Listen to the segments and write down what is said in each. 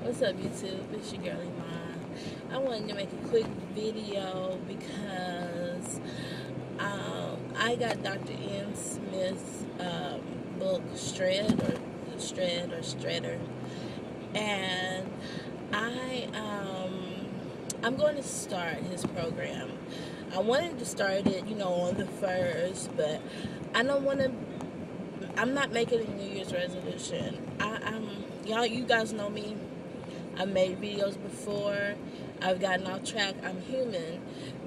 What's up, YouTube? It's your girl Iman. I wanted to make a quick video because I got Dr. Ian Smith's book Shredder, and I'm going to start his program. I wanted to start it, on the first, but I don't want to. I'm not making a New Year's resolution. You guys know me. I've made videos before. I've gotten off track. I'm human.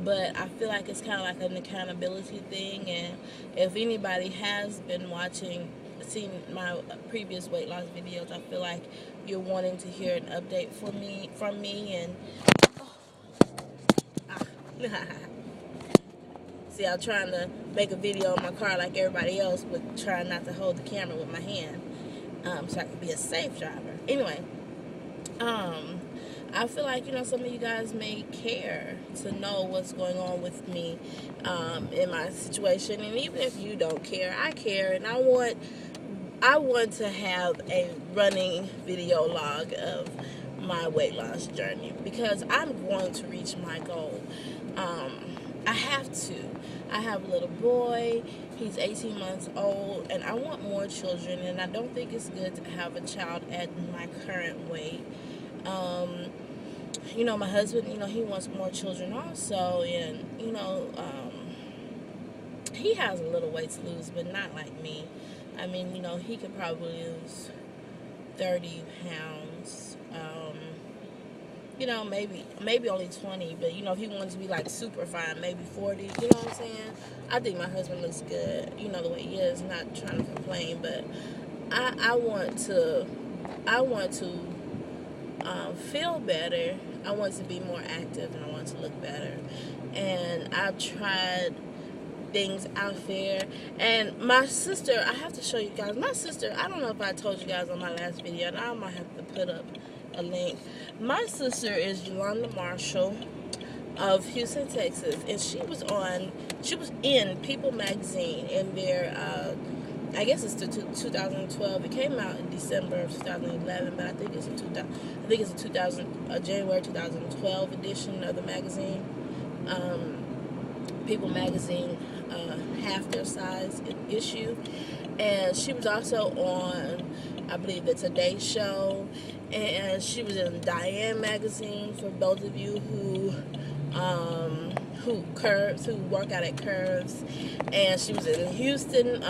But I feel like it's kind of like an accountability thing. And if anybody has been seen my previous weight loss videos, I feel like you're wanting to hear an update from me. And see, I'm trying to make a video in my car like everybody else, but trying not to hold the camera with my hand, so I can be a safe driver. Anyway, I feel like, some of you guys may care to know what's going on with me in my situation. And even if you don't care, I care. And I want to have a running video log of my weight loss journey because I'm going to reach my goal. I have to. I have a little boy. He's 18 months old, and I want more children, and I don't think it's good to have a child at my current weight. My husband, he wants more children also, and, he has a little weight to lose, but not like me. I mean, he could probably lose 30 pounds, maybe only 20, but, if he wants to be, like, super fine, maybe 40, you know what I'm saying? I think my husband looks good, the way he is, not trying to complain, but I want to feel better. I want to be more active, and I want to look better. And I've tried things out there. And my sister, I have to show you guys. My sister, I don't know if I told you guys on my last video, and I might have to put up a link. My sister is Yolanda Marshall of Houston, Texas, and she was in People magazine in their I guess it's 2012. It came out in December of 2011, but I think it's a January 2012 edition of the magazine. People magazine, half their size issue, and she was also on, I believe, the Today Show, and she was in Diane magazine for those of you who work out at Curves, and she was in Houston,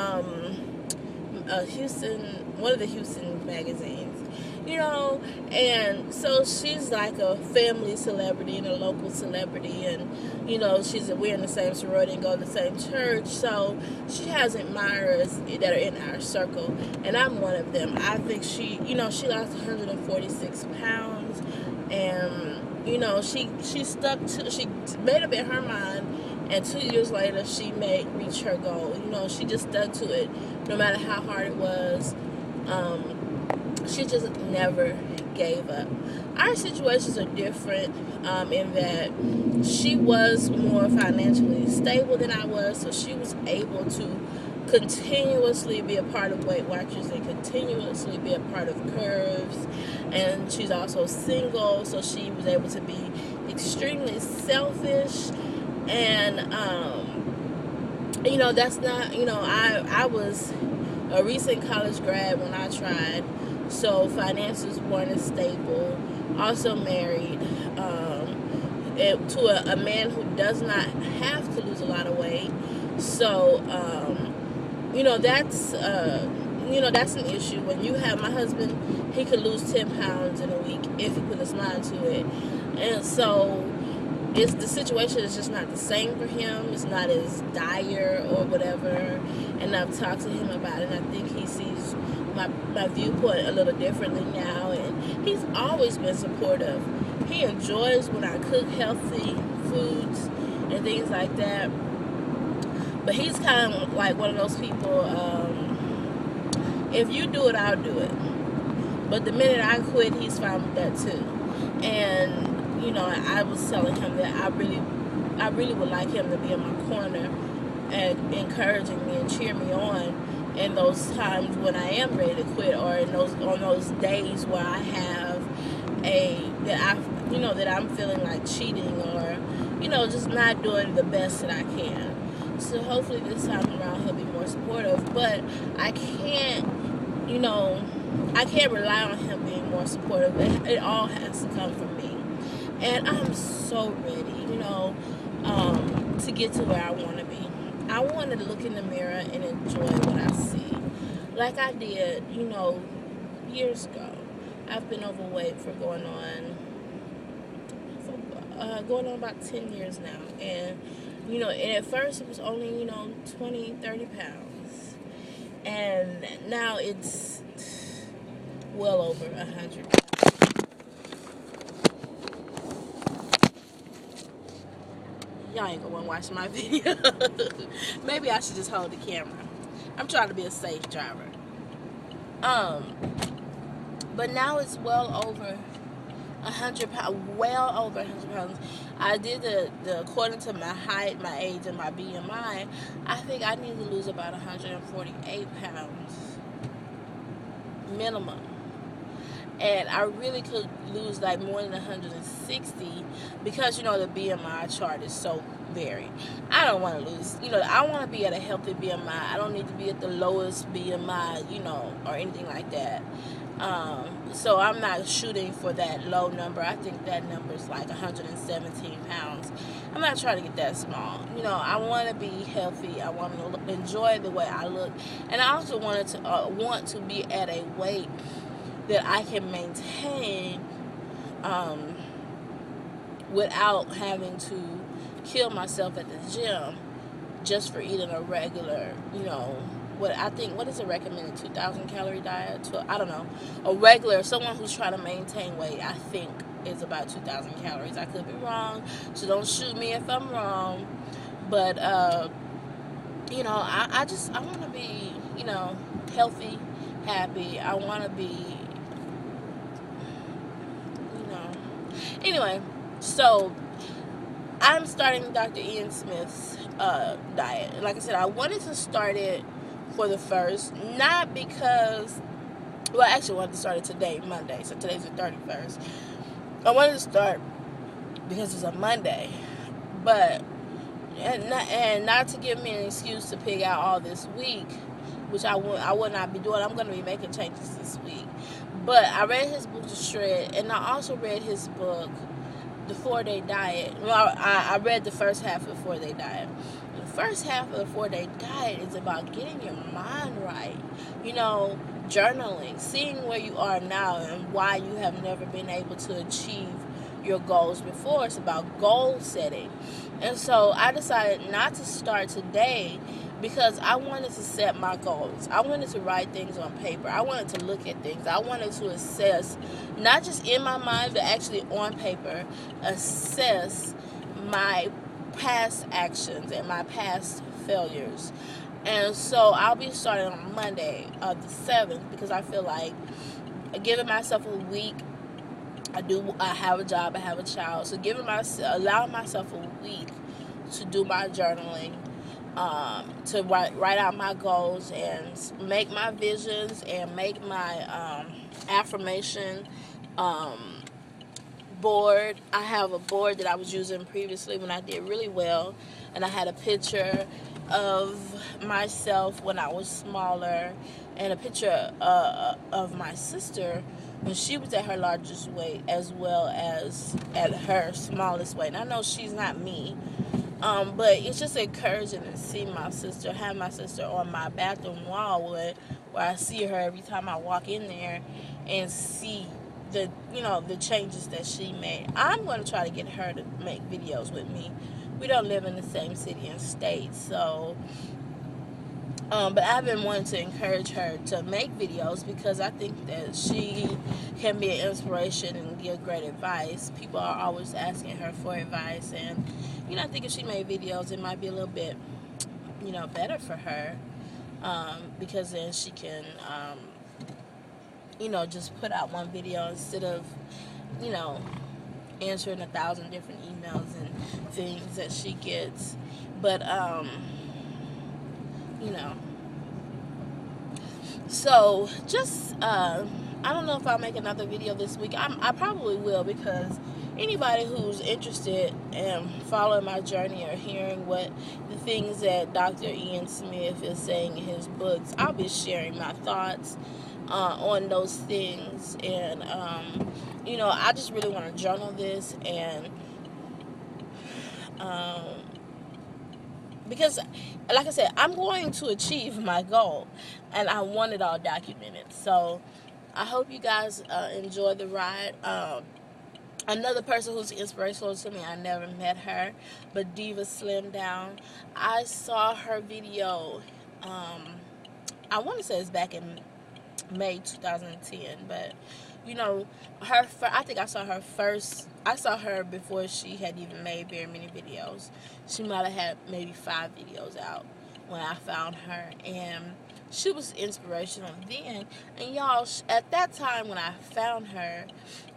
one of the Houston magazines, and so she's like a family celebrity and a local celebrity, and we're in the same sorority and go to the same church, so she has admirers that are in our circle, and I'm one of them. I think she lost 146 pounds, and she made up in her mind, and 2 years later she may reach her goal. She just stuck to it no matter how hard it was. She just never gave up. Our situations are different in that she was more financially stable than I was, so she was able to continuously be a part of Weight Watchers and continuously be a part of Curves, and she's also single, so she was able to be extremely selfish, and that's not, I was a recent college grad when I tried, so finances weren't as stable. Also married to a man who does not have to lose a lot of weight, so that's an issue. When you have my husband, he could lose 10 pounds in a week if he put his mind to it, and so the situation is just not the same for him. It's not as dire or whatever, and I've talked to him about it, and I think he sees my viewpoint a little differently now, and he's always been supportive. He enjoys when I cook healthy foods and things like that, but he's kind of like one of those people, if you do it, I'll do it. But the minute I quit, he's fine with that too. And I was telling him that I really would like him to be in my corner and encouraging me and cheering me on in those times when I am ready to quit, or on those days where I have that I'm feeling like cheating or, just not doing the best that I can. So hopefully this time around he'll be more supportive. But I can't, I can't rely on him being more supportive. It all has to come from me. And I'm so ready, to get to where I want to be. I want to look in the mirror and enjoy what I see. Like I did, years ago. I've been overweight for going on about 10 years now. And, and at first it was only, 20, 30 pounds. And now it's well over 100 pounds. Y'all ain't gonna watch my video. Maybe I should just hold the camera. I'm trying to be a safe driver. But now it's well over 100 pounds. Well over 100 pounds. I did the according to my height, my age, and my BMI. I think I need to lose about 148 pounds minimum. And I really could lose like more than 160 because, the BMI chart is so varied. I don't want to lose, I want to be at a healthy BMI. I don't need to be at the lowest BMI, or anything like that. So I'm not shooting for that low number. I think that number is like 117 pounds. I'm not trying to get that small. I want to be healthy. I want to enjoy the way I look. And I also want to be at a weight that I can maintain without having to kill myself at the gym just for eating a regular, what is a recommended 2,000 calorie diet? I don't know. A regular, someone who's trying to maintain weight, I think is about 2,000 calories. I could be wrong, so don't shoot me if I'm wrong. But, I want to be, healthy, happy. I want to be, Anyway, so I'm starting Dr. Ian Smith's diet. Like I said, I wanted to start it for the first, not because, I actually wanted to start it today, Monday. So today's the 31st. I wanted to start because it's a Monday, but and not to give me an excuse to pick out all this week, which I would not be doing. I'm going to be making changes this week. But I read his book, The Shred, and I also read his book, The 4-Day Diet. Well, I read the first half of the 4-Day Diet. The first half of the 4-Day Diet is about getting your mind right. Journaling, seeing where you are now and why you have never been able to achieve your goals before. It's about goal setting. And so I decided not to start today because I wanted to set my goals. I wanted to write things on paper. I wanted to look at things. I wanted to assess, not just in my mind, but actually on paper, assess my past actions and my past failures. And so I'll be starting on Monday, the 7th, because I feel like giving myself a week. I have a job, I have a child, so allowing myself a week to do my journaling, to write out my goals and make my visions and make my affirmation board. I have a board that I was using previously when I did really well, and I had a picture of myself when I was smaller and a picture of my sister when she was at her largest weight as well as at her smallest weight. And I know she's not me, but it's just encouraging to see my sister, have my sister on my bathroom wall where I see her every time I walk in there and see the changes that she made. I'm going to try to get her to make videos with me. We don't live in the same city and state, so but I've been wanting to encourage her to make videos because I think that she can be an inspiration and give great advice. People are always asking her for advice, and I think if she made videos, it might be a little bit better for her, because then she can just put out one video instead of answering 1,000 different emails and things that she gets. But so just I don't know if I'll make another video this week. I probably will, because anybody who's interested in following my journey or hearing what the things that Dr. Ian Smith is saying in his books, I'll be sharing my thoughts on those things. And, I just really want to journal this, and because, like I said, I'm going to achieve my goal, and I want it all documented. So I hope you guys enjoy the ride. Another person who's inspirational to me, I never met her, but Diva Slim Down. I saw her video, I want to say it's back in May 2010, but I think I saw her before she had even made very many videos. She might have had maybe 5 videos out when I found her, and she was inspirational then. And y'all, at that time when I found her,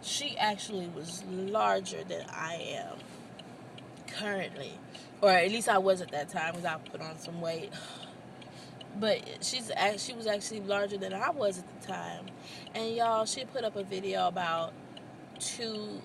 she actually was larger than I am currently, or at least I was at that time, because I put on some weight. But she was actually larger than I was at the time. And y'all, she put up a video about 2